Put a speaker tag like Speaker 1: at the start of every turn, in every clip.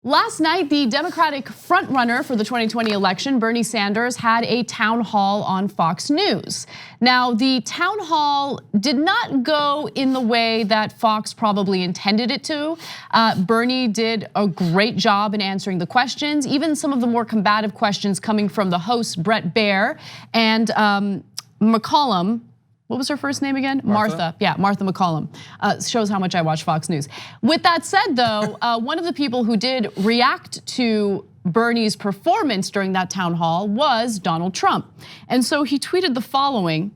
Speaker 1: Last night, the Democratic frontrunner for the 2020 election, Bernie Sanders, had a town hall on Fox News. Now, the town hall did not go in the way that Fox probably intended it to. Bernie did a great job in answering the questions, even some of the more combative questions coming from the hosts, Bret Baier and MacCallum. What was her first name again? Martha. Yeah, Martha MacCallum. Shows how much I watch Fox News. With that said though, one of the people who did react to Bernie's performance during that town hall was Donald Trump. And so he tweeted the following: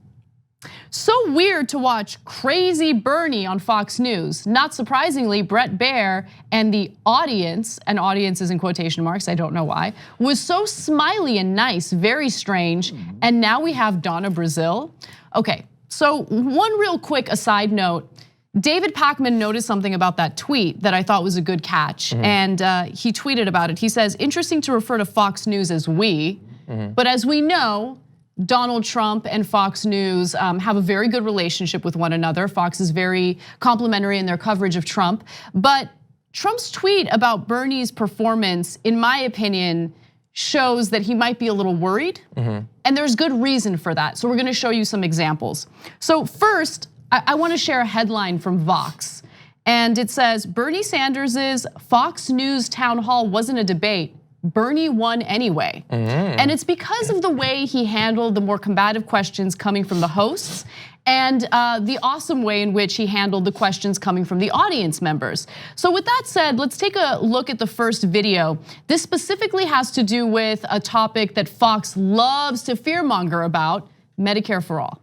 Speaker 1: "So weird to watch crazy Bernie on Fox News. Not surprisingly, Bret Baier and the audience, and audience is in quotation marks, I don't know why, was so smiley and nice, very strange. And now we have Donna Brazil." Okay, so one real quick aside note, David Pakman noticed something about that tweet that I thought was a good catch, and he tweeted about it. He says, "Interesting to refer to Fox News as we, but as we know, Donald Trump and Fox News have a very good relationship with one another. Fox is very complimentary in their coverage of Trump, but Trump's tweet about Bernie's performance, in my opinion, shows that he might be a little worried, and there's good reason for that. So we're gonna show you some examples. So first, I wanna share a headline from Vox, and it says, "Bernie Sanders's Fox News town hall wasn't a debate. Bernie won anyway." And it's because of the way he handled the more combative questions coming from the hosts and the awesome way in which he handled the questions coming from the audience members. So with that said, let's take a look at the first video. This specifically has to do with a topic that Fox loves to fearmonger about, Medicare for all.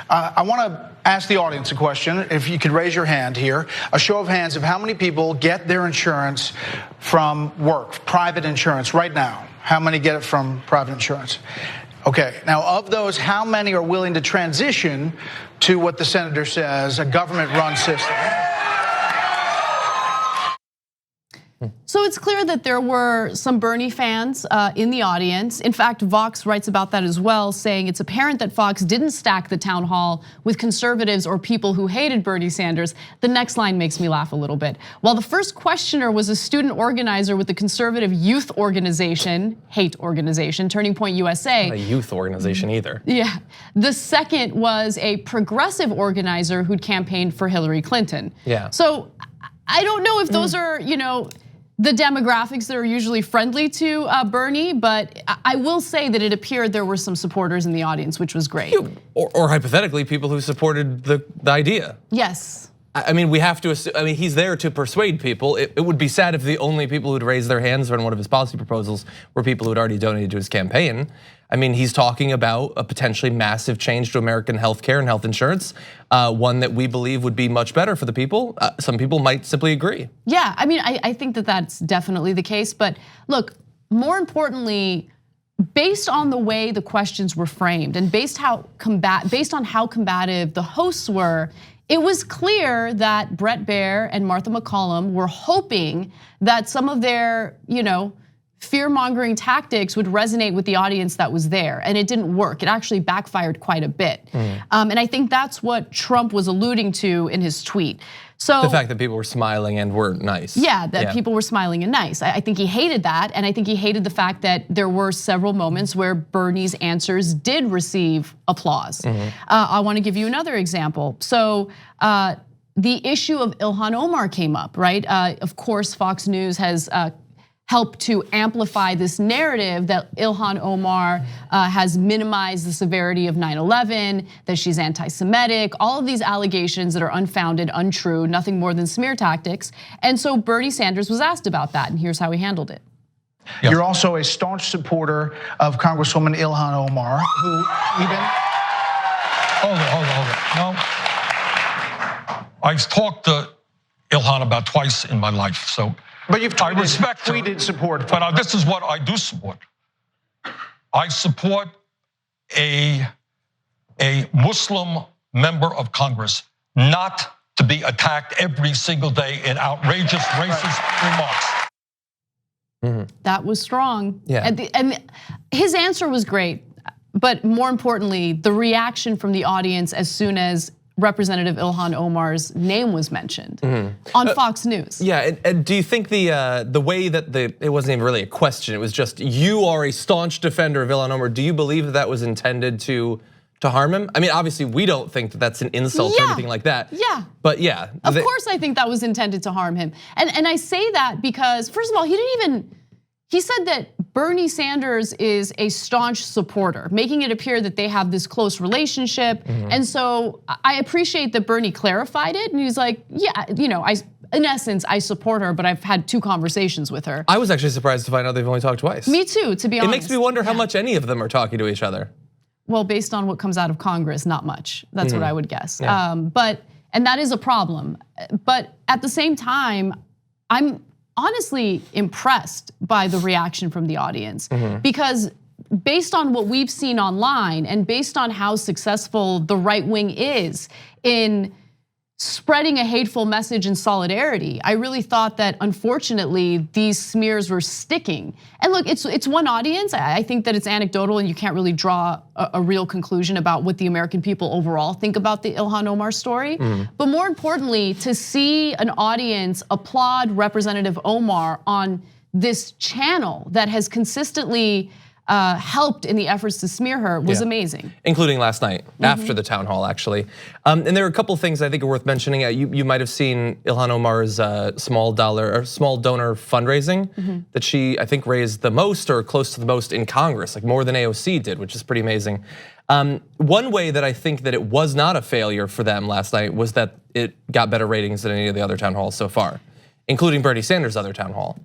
Speaker 2: I want to ask the audience a question. If you could raise your hand here, a show of hands of how many people get their insurance from work, private insurance right now. How many get it from private insurance? Okay, now of those, how many are willing to transition to what the senator says, a government-run system?
Speaker 1: So it's clear that there were some Bernie fans in the audience. In fact, Vox writes about that as well, saying it's apparent that Fox didn't stack the town hall with conservatives or people who hated Bernie Sanders. The next line makes me laugh a little bit. While the first questioner was a student organizer with the conservative youth organization, hate organization, Turning Point USA.
Speaker 3: Not a youth organization either.
Speaker 1: Yeah, the second was a progressive organizer who'd campaigned for Hillary Clinton.
Speaker 3: Yeah.
Speaker 1: So I don't know if those are, the demographics that are usually friendly to Bernie, but I will say that it appeared there were some supporters in the audience, which was great.
Speaker 3: Or hypothetically, people who supported the idea.
Speaker 1: Yes.
Speaker 3: I mean, we have to assume, he's there to persuade people. It would be sad if the only people who'd raise their hands on one of his policy proposals were people who'd already donated to his campaign. He's talking about a potentially massive change to American healthcare and health insurance, one that we believe would be much better for the people. Some people might simply agree.
Speaker 1: Yeah, I think that that's definitely the case. But look, more importantly, based on the way the questions were framed and based on how combative the hosts were, it was clear that Bret Baier and Martha MacCallum were hoping that some of their, fear-mongering tactics would resonate with the audience that was there, and it didn't work. It actually backfired quite a bit. And I think that's what Trump was alluding to in his tweet. So
Speaker 3: the fact that people were smiling and were nice.
Speaker 1: Yeah, that people were smiling and nice. I think he hated that, and I think he hated the fact that there were several moments where Bernie's answers did receive applause. I want to give you another example. So the issue of Ilhan Omar came up, right? Of course, Fox News has helped to amplify this narrative that Ilhan Omar has minimized the severity of 9/11, that she's anti-Semitic, all of these allegations that are unfounded, untrue, nothing more than smear tactics. And so Bernie Sanders was asked about that, and here's how he handled it.
Speaker 2: You're also a staunch supporter of Congresswoman Ilhan Omar, who even...
Speaker 4: Hold it. No, I've talked to Ilhan about twice in my life, so.
Speaker 2: But you've
Speaker 4: tweeted
Speaker 2: support.
Speaker 4: But this is what I do support. I support a Muslim member of Congress not to be attacked every single day in outrageous racist remarks.
Speaker 1: That was strong.
Speaker 3: Yeah.
Speaker 1: And his answer was great, but more importantly, the reaction from the audience as soon as Representative Ilhan Omar's name was mentioned on Fox News.
Speaker 3: Yeah, and do you think the way that it wasn't even really a question, it was just you are a staunch defender of Ilhan Omar, do you believe that was intended to harm him? I mean, obviously we don't think that that's an insult or anything like that.
Speaker 1: Yeah.
Speaker 3: But yeah.
Speaker 1: Of course I think that was intended to harm him. And I say that because, first of all, he said that Bernie Sanders is a staunch supporter, making it appear that they have this close relationship. And so I appreciate that Bernie clarified it, and he's like, yeah, in essence, I support her, but I've had 2 conversations with her.
Speaker 3: I was actually surprised to find out they've only talked twice.
Speaker 1: Me too, to be honest.
Speaker 3: It makes me wonder how much any of them are talking to each other.
Speaker 1: Well, based on what comes out of Congress, not much. That's what I would guess.
Speaker 3: Yeah.
Speaker 1: And that is a problem. But at the same time, I'm honestly impressed by the reaction from the audience, because based on what we've seen online and based on how successful the right wing is in spreading a hateful message in solidarity, I really thought that unfortunately these smears were sticking. And look, it's one audience. I think that it's anecdotal and you can't really draw a real conclusion about what the American people overall think about the Ilhan Omar story. But more importantly, to see an audience applaud Representative Omar on this channel that has consistently helped in the efforts to smear her was amazing. Including
Speaker 3: last night, after the town hall, actually. And there are a couple things I think are worth mentioning. You might have seen Ilhan Omar's small donor fundraising that she, I think, raised the most or close to the most in Congress, like more than AOC did, which is pretty amazing. One way that I think that it was not a failure for them last night was that it got better ratings than any of the other town halls so far, including Bernie Sanders' other town hall.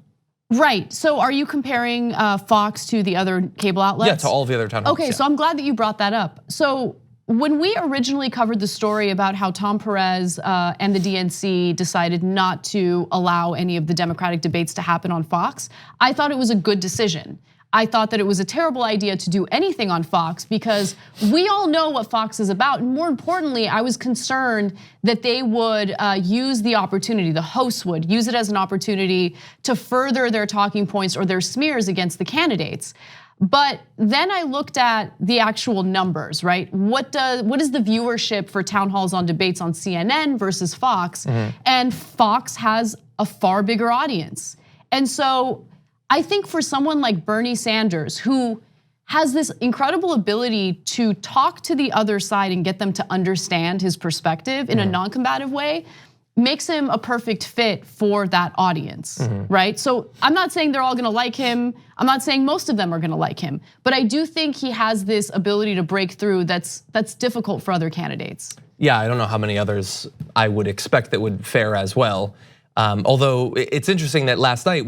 Speaker 1: Right, so are you comparing Fox to the other cable outlets?
Speaker 3: Yeah, to all of the other town halls.
Speaker 1: Okay, so I'm glad that you brought that up. So when we originally covered the story about how Tom Perez and the DNC decided not to allow any of the Democratic debates to happen on Fox, I thought it was a good decision. I thought that it was a terrible idea to do anything on Fox because we all know what Fox is about. And more importantly, I was concerned that they would use the opportunity, the hosts would use it as an opportunity to further their talking points or their smears against the candidates. But then I looked at the actual numbers, right? What is the viewership for town halls on debates on CNN versus Fox? And Fox has a far bigger audience. And so I think for someone like Bernie Sanders, who has this incredible ability to talk to the other side and get them to understand his perspective in a non-combative way, makes him a perfect fit for that audience, right? So I'm not saying they're all gonna like him. I'm not saying most of them are gonna like him, but I do think he has this ability to break through that's difficult for other candidates.
Speaker 3: Yeah, I don't know how many others I would expect that would fare as well. Although it's interesting that last night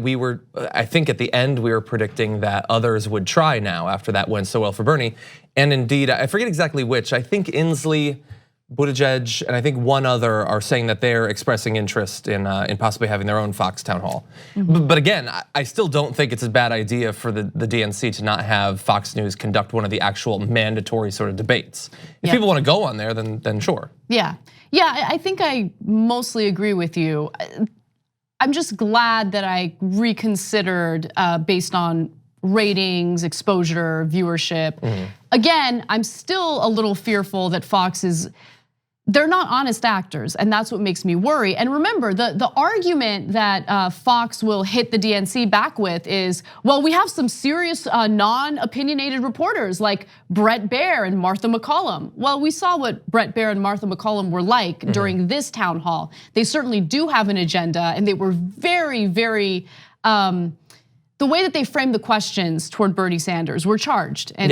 Speaker 3: I think at the end we were predicting that others would try now after that went so well for Bernie. And indeed, I forget exactly which, I think Inslee, Buttigieg, and I think one other are saying that they're expressing interest in possibly having their own Fox town hall. But again, I still don't think it's a bad idea for the DNC to not have Fox News conduct one of the actual mandatory sort of debates. If people want to go on there, then sure.
Speaker 1: Yeah, I think I mostly agree with you. I'm just glad that I reconsidered based on ratings, exposure, viewership. Again, I'm still a little fearful that Fox they're not honest actors, and that's what makes me worry. And remember, the argument that Fox will hit the DNC back with is, well, we have some serious non-opinionated reporters like Bret Baier and Martha MacCallum. Well, we saw what Bret Baier and Martha MacCallum were like during this town hall. They certainly do have an agenda, and they were very, very, the way that they framed the questions toward Bernie Sanders were charged, and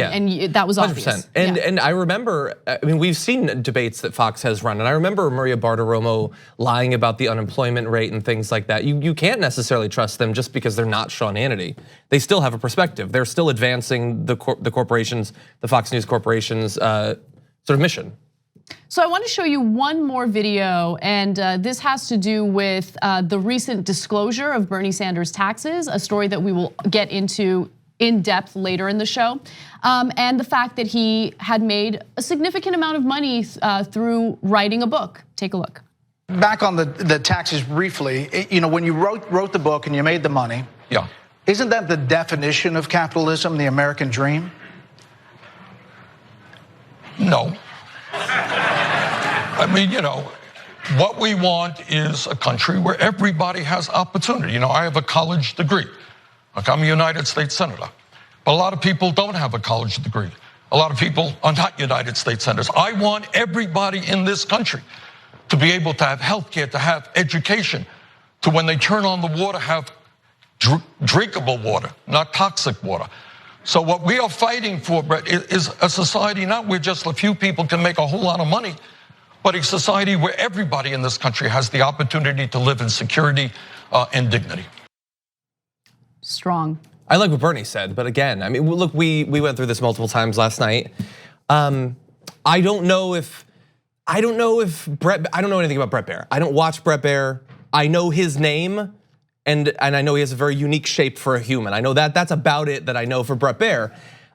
Speaker 1: that was obvious.
Speaker 3: 100%. And I remember, I mean, we've seen debates that Fox has run, and I remember Maria Bartiromo lying about the unemployment rate and things like that. You can't necessarily trust them just because they're not Sean Hannity. They still have a perspective. They're still advancing the corporations, the Fox News Corporation's sort of mission.
Speaker 1: So I want to show you one more video, and this has to do with the recent disclosure of Bernie Sanders' taxes, a story that we will get into in depth later in the show, and the fact that he had made a significant amount of money through writing a book. Take a look.
Speaker 2: Back on the taxes briefly, when you wrote the book and you made the money, isn't that the definition of capitalism, the American dream?
Speaker 4: No. I mean, what we want is a country where everybody has opportunity. I have a college degree. Like, I'm a United States Senator. But a lot of people don't have a college degree. A lot of people are not United States Senators. I want everybody in this country to be able to have healthcare, to have education, to when they turn on the water, have drinkable water, not toxic water. So what we are fighting for, Bret, is a society not where just a few people can make a whole lot of money, but a society where everybody in this country has the opportunity to live in security and dignity.
Speaker 1: Strong.
Speaker 3: I like what Bernie said, but again, I mean, look, we went through this multiple times last night. I don't know anything about Bret Baier. I don't watch Bret Baier. I know his name, and I know he has a very unique shape for a human. I know that's about it that I know for Bret Baier.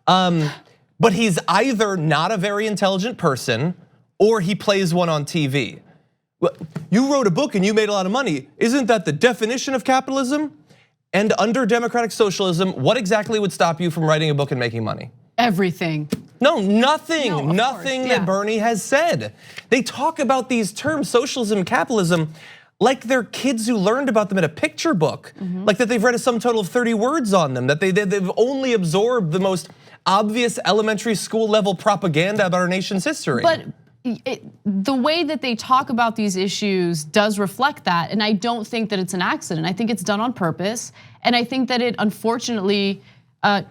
Speaker 3: But he's either not a very intelligent person or he plays one on TV. You wrote a book and you made a lot of money. Isn't that the definition of capitalism? And under democratic socialism, what exactly would stop you from writing a book and making money? Everything. No, nothing. Nothing that Bernie has said. They talk about these terms, socialism, capitalism, like they're kids who learned about them in a picture book, like that they've read a sum total of 30 words on them, that they've only absorbed the most obvious elementary school level propaganda about our nation's history. But the way that they talk about these issues does reflect that, and I don't think that it's an accident. I think it's done on purpose, and I think that it unfortunately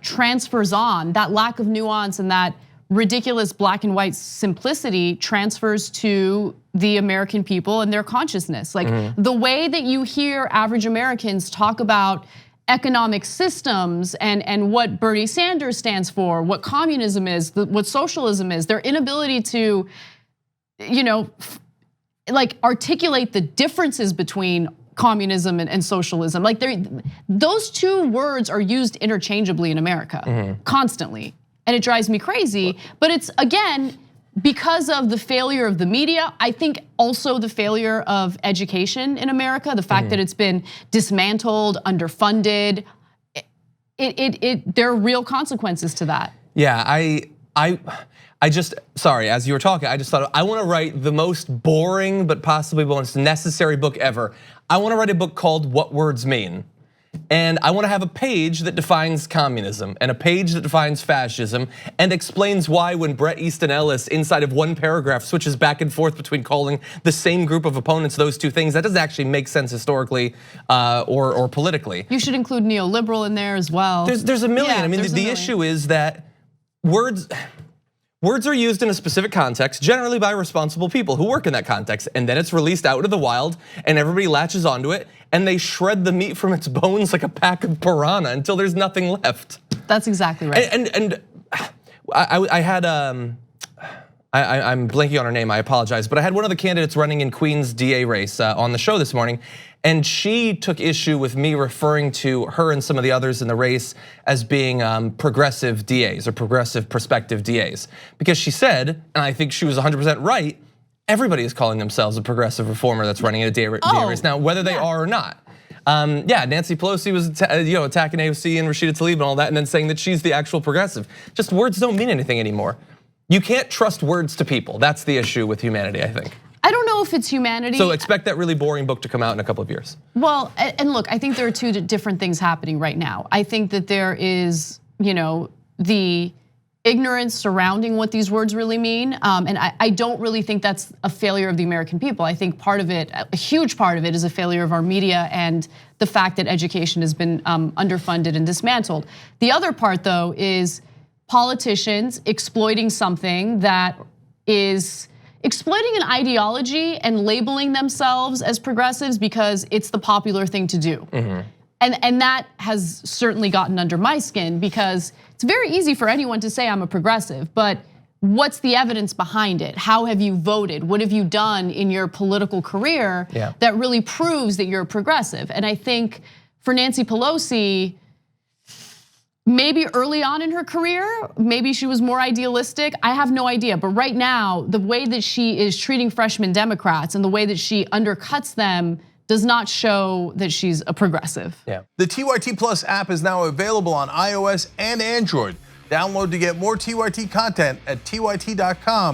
Speaker 3: transfers on. That lack of nuance and that ridiculous black and white simplicity transfers to the American people and their consciousness. Like the way that you hear average Americans talk about economic systems and what Bernie Sanders stands for, what communism is, what socialism is, their inability to, like articulate the differences between communism and socialism. Like those two words are used interchangeably in America constantly. And it drives me crazy, but it's again, because of the failure of the media, I think also the failure of education in America, the fact that it's been dismantled, underfunded, there are real consequences to that. Yeah, I just, sorry, as you were talking, I just thought, I wanna write the most boring, but possibly most necessary book ever. I wanna write a book called What Words Mean. And I wanna have a page that defines communism and a page that defines fascism and explains why when Bret Easton Ellis inside of one paragraph switches back and forth between calling the same group of opponents those two things, that doesn't actually make sense historically or politically. You should include neoliberal in there as well. There's a million. I mean, the issue is that words are used in a specific context, generally by responsible people who work in that context, and then it's released out into the wild and everybody latches onto it and they shred the meat from its bones like a pack of piranha until there's nothing left. That's exactly right. And I had, I'm blanking on her name, I apologize, but I had one of the candidates running in Queens DA race on the show this morning, and she took issue with me referring to her and some of the others in the race as being progressive DAs or progressive prospective DAs. Because she said, and I think she was 100% right, everybody is calling themselves a progressive reformer that's running in a DA race now, whether they are or not. Nancy Pelosi was attacking AOC and Rashida Tlaib and all that, and then saying that she's the actual progressive. Just words don't mean anything anymore. You can't trust words to people. That's the issue with humanity, I think. I don't know if it's humanity. So expect that really boring book to come out in a couple of years. Well, and look, I think there are two different things happening right now. I think that there is, the ignorance surrounding what these words really mean. And I don't really think that's a failure of the American people. I think part of it, a huge part of it, is a failure of our media and the fact that education has been underfunded and dismantled. The other part, though, is politicians exploiting something that is exploiting an ideology and labeling themselves as progressives because it's the popular thing to do. And that has certainly gotten under my skin because it's very easy for anyone to say I'm a progressive, but what's the evidence behind it? How have you voted? What have you done in your political career that really proves that you're a progressive? And I think for Nancy Pelosi, maybe early on in her career, maybe she was more idealistic. I have no idea, but right now, the way that she is treating freshman Democrats and the way that she undercuts them does not show that she's a progressive.
Speaker 5: The TYT Plus app is now available on iOS and Android. Download to get more TYT content at tyt.com/app.